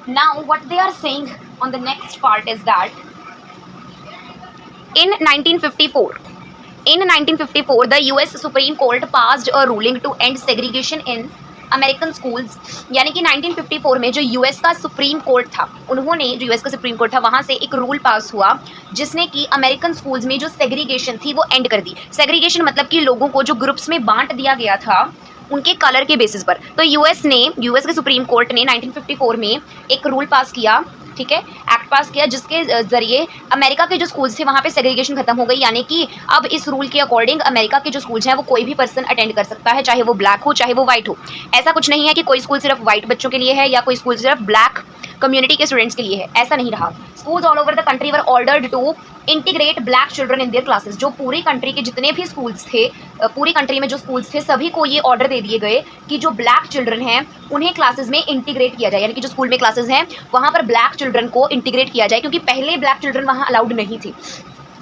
Now, what they are saying on the next part is that in 1954, in 1954, the US Supreme Court passed a ruling to end segregation in American schools. यानी कि 1954 में जो US का supreme court था, उन्होंने जो US का supreme court था वहाँ से एक रूल पास हुआ जिसने कि अमेरिकन स्कूल्स में जो सेग्रीगेशन थी वो एंड कर दी। सेग्रीगेशन मतलब कि लोगों को जो ग्रुप्स में बांट दिया गया था उनके कलर के बेसिस पर। तो यूएस के सुप्रीम कोर्ट ने 1954 में एक रूल पास किया, ठीक है, एक्ट पास किया, जिसके जरिए अमेरिका के जो स्कूल्स थे वहाँ पे सेग्रीगेशन खत्म हो गई। यानी कि अब इस रूल के अकॉर्डिंग अमेरिका के जो स्कूल्स हैं वो कोई भी पर्सन अटेंड कर सकता है, चाहे वो ब्लैक हो चाहे वो वाइट हो। ऐसा कुछ नहीं है कि कोई स्कूल सिर्फ वाइट बच्चों के लिए है या कोई स्कूल सिर्फ ब्लैक कम्युनिटी के स्टूडेंट्स के लिए है, ऐसा नहीं रहा। Schools all over the country were ordered to integrate black children in their classes. जो पूरी कंट्री के जितने भी स्कूल्स थे, पूरी कंट्री में जो स्कूल्स थे, सभी को ये ऑर्डर दे दिए गए कि जो ब्लैक चिल्ड्रन हैं उन्हें क्लासेस में इंटीग्रेट किया जाए। यानी कि जो स्कूल में क्लासेस हैं वहाँ पर ब्लैक चिल्ड्रन को इंटीग्रेट किया जाए, क्योंकि पहले ब्लैक चिल्ड्रन वहाँ अलाउड नहीं थे।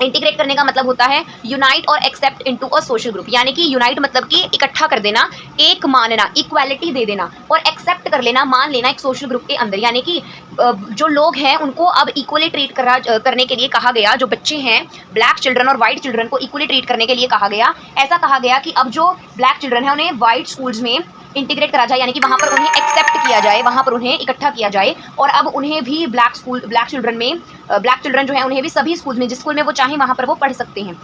इंटीग्रेट करने का मतलब होता है यूनाइट और accept into a social group. यानी कि यूनाइट मतलब कि इकट्ठा कर देना, एक मानना, इक्वालिटी दे देना, और एक्सेप्ट कर लेना, मान लेना एक सोशल ग्रुप के अंदर। यानी कि जो लोग हैं उनको अब इक्वली ट्रीट करने के लिए कहा गया। जो बच्चे हैं ब्लैक चिल्ड्रन और वाइट चिल्ड्रन को इक्वली ट्रीट करने के लिए कहा गया। ऐसा कहा गया कि अब जो ब्लैक चिल्ड्रन है उन्हें वाइट स्कूल्स में इंटीग्रेट करा जाए, यानी कि वहाँ पर उन्हें एक्सेप्ट किया जाए, वहाँ पर उन्हें इकट्ठा किया जाए, और अब उन्हें भी ब्लैक चिल्ड्रन जो है उन्हें भी सभी स्कूल में, जिस स्कूल में वो चाहें वहाँ पर वो पढ़ सकते हैं।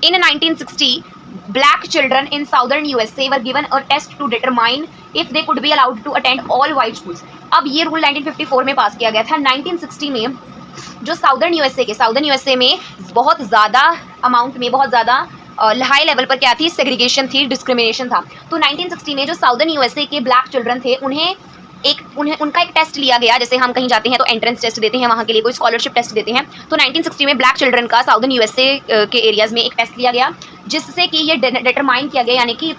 In 1960 black children in southern USA were given a test to determine if they could be allowed to attend all white schools. अब ये रूल 1954 में पास किया गया था। 1960 में जो साउदर्न यूएसए में बहुत ज़्यादा अमाउंट में, बहुत ज़्यादा हाई लेवल पर क्या थी, सेग्रीगेशन थी, डिस्क्रिमिनेशन था। तो 1960 में जो साउदर्न यूएसए के ब्लैक चिल्ड्रन थे उनका एक टेस्ट लिया गया। जैसे हम कहीं जाते हैं तो एंट्रेंस टेस्ट देते हैं, वहाँ के लिए कोई स्कॉलरशिप टेस्ट देते हैं। तो 1960 में ब्लैक चिल्ड्रन का साउदर्न यूएसए के एरियाज़ में एक टेस्ट लिया गया, जिससे कि ये डिटरमाइन किया गया, यानी कि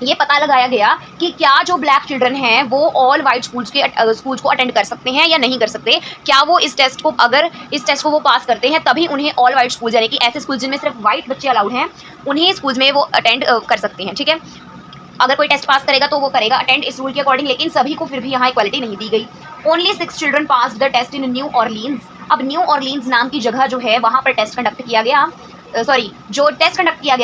ये पता लगाया गया कि क्या जो ब्लैक चिल्ड्रन हैं वो ऑल वाइट स्कूल्स को अटेंड कर सकते हैं या नहीं कर सकते। क्या वो इस टेस्ट को वो पास करते हैं तभी उन्हें ऑल वाइट स्कूल्स, यानी कि ऐसे स्कूल्स जिनमें सिर्फ वाइट बच्चे अलाउड हैं, उन्हें स्कूल्स में वो अटेंड कर सकते हैं, ठीक है। अगर कोई टेस्ट पास करेगा तो वो करेगा अटेंड इस रूल के अकॉर्डिंग, लेकिन सभी को फिर भी यहाँ इक्वालिटी नहीं दी गई। Only 6 children pass the test in New Orleans. अब न्यू ऑरलीन्स नाम की जगह जो है वहाँ पर टेस्ट कंडक्ट किया गया,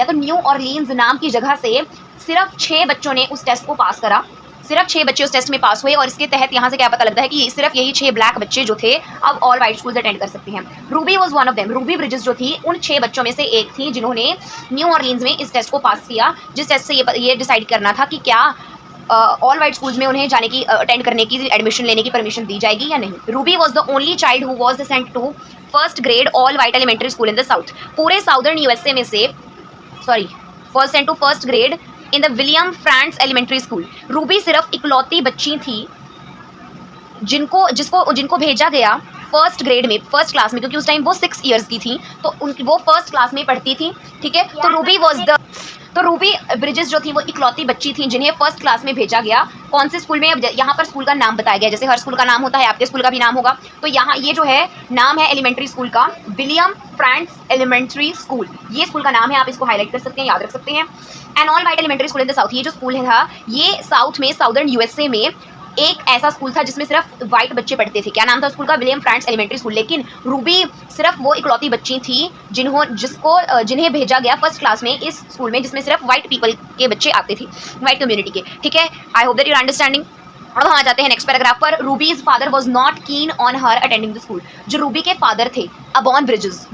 तो न्यू ऑरलीन्स नाम की जगह से सिर्फ 6 बच्चों ने उस टेस्ट को पास करा। सिर्फ 6 बच्चे उस टेस्ट में पास हुए, और इसके तहत यहाँ से क्या पता लगता है कि सिर्फ यही 6 ब्लैक बच्चे जो थे अब ऑल वाइट स्कूल्स अटेंड कर सकते हैं। Ruby was one of them. Ruby bridges जो थी उन 6 बच्चों में से एक थी जिन्होंने न्यू ऑरलीन्स में इस टेस्ट को पास किया, जिस टेस्ट से ये डिसाइड करना था कि क्या ऑल वाइट स्कूल्स में उन्हें जाने की, अटेंड करने की, एडमिशन लेने की परमिशन दी जाएगी या नहीं। Ruby was the only child who was sent to first grade all white elementary school in the south. पूरे साउदर्न यूएसए में से was sent to first grade in the William France elementary school. Ruby सिर्फ इकलौती बच्ची थी जिनको भेजा गया फर्स्ट ग्रेड में, फर्स्ट क्लास में, क्योंकि उस टाइम वो 6 ईयर्स की थी, तो वो फर्स्ट क्लास में पढ़ती थी, ठीक है। तो रूबी ब्रिजेस जो थी वो इकलौती बच्ची थी जिन्हें फर्स्ट क्लास में भेजा गया। कौन से स्कूल में? अब यहाँ पर स्कूल का नाम बताया गया, जैसे हर स्कूल का नाम होता है, आपके स्कूल का भी नाम होगा। तो यहाँ ये जो है नाम है एलिमेंट्री स्कूल का, विलियम फ्रांस एलिमेंट्री स्कूल, ये स्कूल का नाम है। आप इसको हाईलाइट कर सकते हैं, याद रख सकते हैं। And all white elementary school in the south, ये जो स्कूल था ये साउथ में, साउदर्न यूएसए में एक ऐसा स्कूल था जिसमें सिर्फ वाइट बच्चे पढ़ते थे। क्या नाम था स्कूल का? William France elementary school. लेकिन रूबी सिर्फ वो इकलौती बच्ची थी जिन्हें भेजा गया फर्स्ट क्लास में इस स्कूल में, जिसमें सिर्फ वाइट पीपल के बच्चे आते थे, वाइट कम्युनिटी के, ठीक है। I hope that you are understanding. अब हम आ जाते हैं नेक्स्ट पैराग्राफ पर। Ruby's father was not keen on her attending the school. जो रूबी के फादर थे अपॉन ब्रिजेस,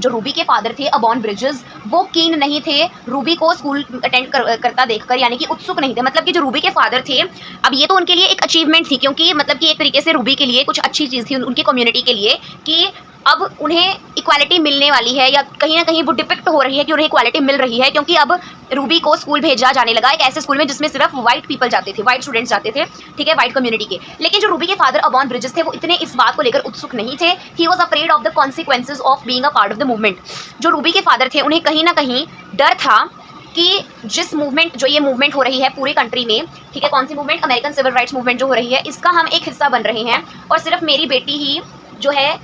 वो कीन नहीं थे रूबी को स्कूल अटेंड करता देखकर, यानी कि उत्सुक नहीं थे। मतलब कि जो रूबी के फादर थे, अब ये तो उनके लिए एक अचीवमेंट थी, क्योंकि मतलब कि एक तरीके से रूबी के लिए कुछ अच्छी चीज़ थी उनकी कम्युनिटी के लिए, कि अब उन्हें इक्वालिटी मिलने वाली है, या कहीं ना कहीं वो डिपिक्ट हो रही है कि उन्हें इक्वालिटी मिल रही है, क्योंकि अब रूबी को स्कूल भेजा जाने लगा एक ऐसे स्कूल में जिसमें सिर्फ वाइट पीपल जाते थे, वाइट स्टूडेंट्स जाते थे, ठीक है, वाइट कम्युनिटी के। लेकिन जो रूबी के फादर अपॉन ब्रिजेस थे वो इतने इस बात को लेकर उत्सुक नहीं थे। He was afraid of the consequences of being a part of the movement. जो रूबी के फादर थे उन्हें कहीं ना कहीं डर था कि जो ये मूवमेंट हो रही है पूरी कंट्री में, ठीक है, कौन सी movement? American civil rights movement जो हो रही है, इसका हम एक हिस्सा बन रहे हैं, और सिर्फ मेरी बेटी ही जो है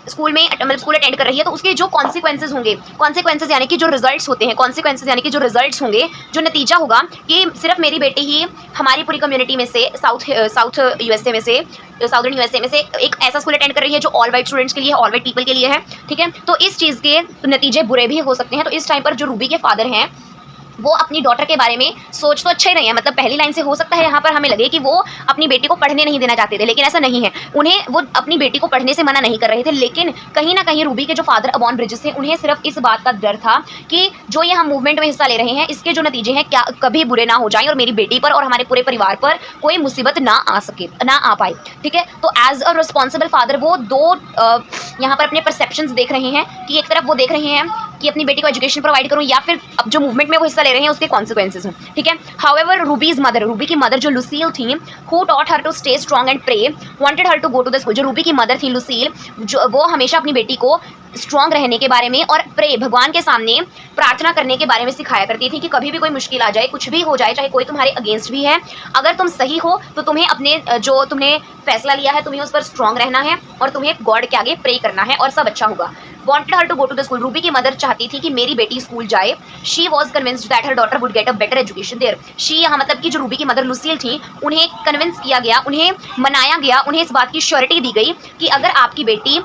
स्कूल में मतलब स्कूल अटेंड कर रही है, तो उसके जो कॉन्सिक्वेंसेज होंगे, कॉन्सिक्वेंसेज यानी कि जो रिजल्ट्स होते हैं, कॉन्सिक्वेंसेज यानी कि जो रिजल्ट्स होंगे, जो नतीजा होगा कि सिर्फ मेरी बेटी ही हमारी पूरी कम्युनिटी में से साउथ यूएसए में से, साउदर्न यूएसए में से एक ऐसा स्कूल अटेंड कर रही है जो ऑल वाइट स्टूडेंट्स के लिए है, ऑल वाइट पीपल के लिए है, ठीक है। तो इस चीज़ के नतीजे बुरे भी हो सकते हैं। तो इस टाइम पर जो रूबी के फादर हैं वो अपनी डॉटर के बारे में सोच तो अच्छा ही नहीं है, मतलब पहली लाइन से हो सकता है यहाँ पर हमें लगे कि वो अपनी बेटी को पढ़ने नहीं देना चाहते थे, लेकिन ऐसा नहीं है। उन्हें वो अपनी बेटी को पढ़ने से मना नहीं कर रहे थे, लेकिन कहीं ना कहीं रूबी के जो फादर अबॉन ब्रिजेस थे उन्हें सिर्फ इस बात का डर था कि जो ये हम मूवमेंट में हिस्सा ले रहे हैं इसके जो नतीजे हैं क्या कभी बुरे ना हो जाएं और मेरी बेटी पर और हमारे पूरे परिवार पर कोई मुसीबत ना आ पाए, ठीक है। तो एज अ रिस्पॉन्सिबल फादर वो दो यहाँ पर अपने परसेप्शंस देख रहे हैं कि एक तरफ वो देख रहे हैं कि अपनी बेटी को एजुकेशन प्रोवाइड करूं या फिर अब जो मूवमेंट में वो हिस्सा ले रहे हैं उसके कॉन्सिक्वेंसेज हों, ठीक है। हाउएवर रूबीज मदर, रूबी की मदर जो लुसील थी, who taught her to stay strong and pray, wanted her to go to the school. जो रूबी की मदर थी लुसील, जो वो हमेशा अपनी बेटी को स्ट्रॉन्ग रहने के बारे में और प्रे भगवान के सामने प्रार्थना करने के बारे में सिखाया करती थी कि कभी भी कोई मुश्किल आ जाए, कुछ भी हो जाए, चाहे कोई तुम्हारे अगेंस्ट भी है, अगर तुम सही हो तो तुम्हें अपने जो तुमने फैसला लिया है तुम्हें उस पर स्ट्रॉन्ग रहना है और तुम्हें गॉड के आगे प्रे करना है और सब अच्छा होगा। Wanted her to go to the school. Ruby की मदर चाहती थी कि मेरी बेटी स्कूल जाए। She was convinced that her daughter would get a better education there. She यहाँ मतलब कि जो रूबी की मदर लुसील थी उन्हें कन्विंस किया गया, उन्हें मनाया गया, उन्हें इस बात की श्योरिटी दी गई कि अगर आपकी बेटी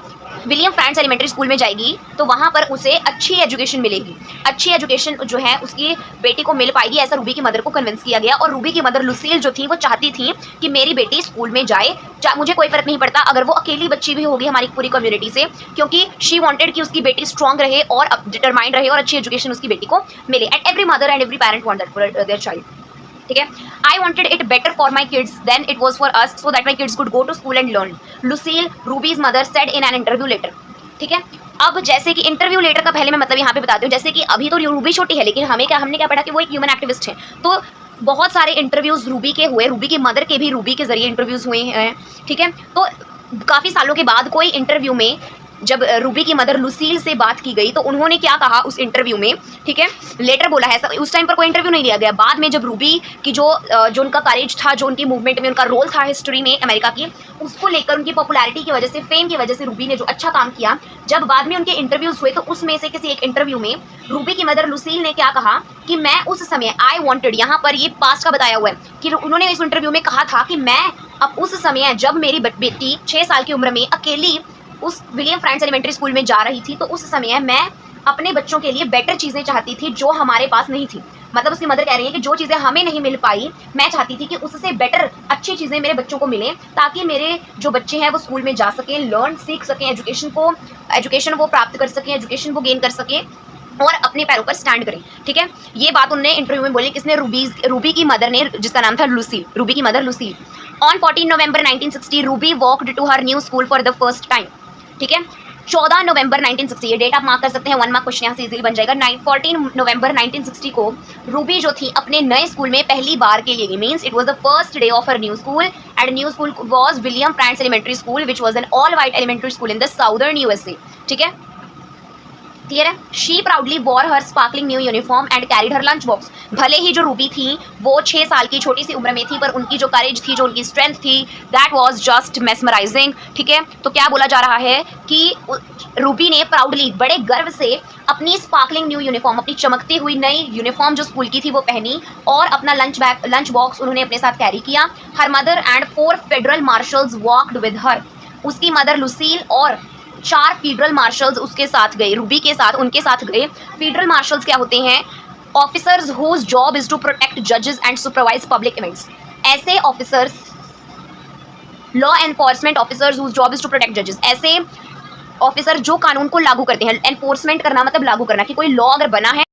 विलियम फ्रांस एलिमेंट्री स्कूल में जाएगी तो वहाँ पर उसे अच्छी एजुकेशन मिलेगी, अच्छी एजुकेशन जो है उसकी बेटी को मिल पाएगी, ऐसा रूबी की मदर को कन्विंस किया गया। और रूबी की मदर लुसील जो थी वो चाहती थी कि मेरी बेटी स्कूल में जाए, मुझे कोई फर्क नहीं पड़ता अगर वो अकेली बच्ची भी होगी हमारी पूरी कम्युनिटी से, क्योंकि शी वांटेड कि उसकी बेटी स्ट्रॉन्ग रहे और डिटरमाइंड रहे और अच्छी एजुकेशन उसकी बेटी को मिले। And every mother and every parent want that for their child, ठीक है। I wanted it better for my kids than it was for us so that my kids could go to school and learn, Lucille Ruby's mother said in an interview later, ठीक है। अब जैसे कि interview letter का पहले मैं मतलब यहाँ पे बताती हूँ, जैसे कि अभी तो रूबी छोटी है लेकिन हमने क्या पढ़ा कि वो एक ह्यूमन एक्टिविस्ट है, तो बहुत सारे इंटरव्यूज रूबी के हुए, रूबी की मदर के भी रूबी के जरिए इंटरव्यूज हुए हैं, ठीक है। तो काफ़ी सालों के बाद कोई इंटरव्यू में जब रूबी की मदर लुसील से बात की गई तो उन्होंने क्या कहा उस इंटरव्यू में, ठीक है, लेटर बोला है। उस टाइम पर कोई इंटरव्यू नहीं लिया गया, बाद में जब रूबी की जो उनका करेज था, जो उनकी मूवमेंट में उनका रोल था हिस्ट्री में अमेरिका की, उसको लेकर उनकी पॉपुलैरिटी की वजह से, फेम की वजह से रूबी ने जो अच्छा काम किया, जब बाद में उनके इंटरव्यूज हुए तो उसमें से किसी एक इंटरव्यू में रूबी की मदर लुसील ने क्या कहा कि मैं उस समय आई वॉन्टेड, यहाँ पर ये पास्ट का बताया हुआ है कि उन्होंने इस इंटरव्यू में कहा था कि मैं अब उस समय जब मेरी बेटी 6 साल की उम्र में अकेली उस विलियम फ्रांस एलिमेंट्री स्कूल में जा रही थी तो उस समय मैं अपने बच्चों के लिए बेटर चीज़ें चाहती थी जो हमारे पास नहीं थी। मतलब उसकी मदर कह रही है कि जो चीज़ें हमें नहीं मिल पाई मैं चाहती थी कि उससे बेटर अच्छी चीज़ें मेरे बच्चों को मिलें ताकि मेरे जो बच्चे हैं वो स्कूल में जा सकें, लर्न सीख सकें, एजुकेशन वो प्राप्त कर सकें, एजुकेशन वो गेन कर सकें और अपने पैरों पर स्टैंड करें, ठीक है। ये बात उन्होंने इंटरव्यू में बोली, किसने, रूबी की मदर ने, जिसका नाम था लुसील, रूबी की mother Lucille. On 14 November 1960 Ruby walked to her new school for the first time, ठीक है। 14 नवंबर 1960, ये डेट आप मार्क कर सकते हैं, 1 मार्क क्वेश्चन यहाँ से इजीली बन जाएगा। 14 नवंबर 1960 को रूबी जो थी अपने नए स्कूल में पहली बार के लिए गई, means it was the first day of her new school and new school was William France elementary school which was an all white elementary school in the southern USA, ठीक है, क्लियर है। She proudly wore her sparkling new uniform and carried her lunch box. भले ही जो Ruby थी वो 6 साल की छोटी सी उम्र में थी पर उनकी जो करेज थी, जो उनकी स्ट्रेंथ थी, दैट वाज जस्ट मेस्मराइजिंग, ठीक है। तो क्या बोला जा रहा है कि रूबी ने प्राउडली, बड़े गर्व से अपनी स्पार्कलिंग न्यू यूनिफॉर्म, अपनी चमकती हुई नई यूनिफॉर्म जो स्कूल की थी वो पहनी और अपना लंच बॉक्स उन्होंने अपने साथ कैरी किया। Her mother and 4 federal marshals walked with her, उसकी मदर लुसील और 4 फेडरल मार्शल्स उसके साथ गए, रूबी के साथ, उनके साथ गए। फेडरल मार्शल्स क्या होते हैं? Officers whose job is to protect जजेस एंड सुपरवाइज पब्लिक इवेंट्स। ऐसे officers, law enforcement officers whose job is to protect जजेस, ऐसे ऑफिसर जो कानून को लागू करते हैं। एनफोर्समेंट करना मतलब लागू करना, कि कोई लॉ अगर बना है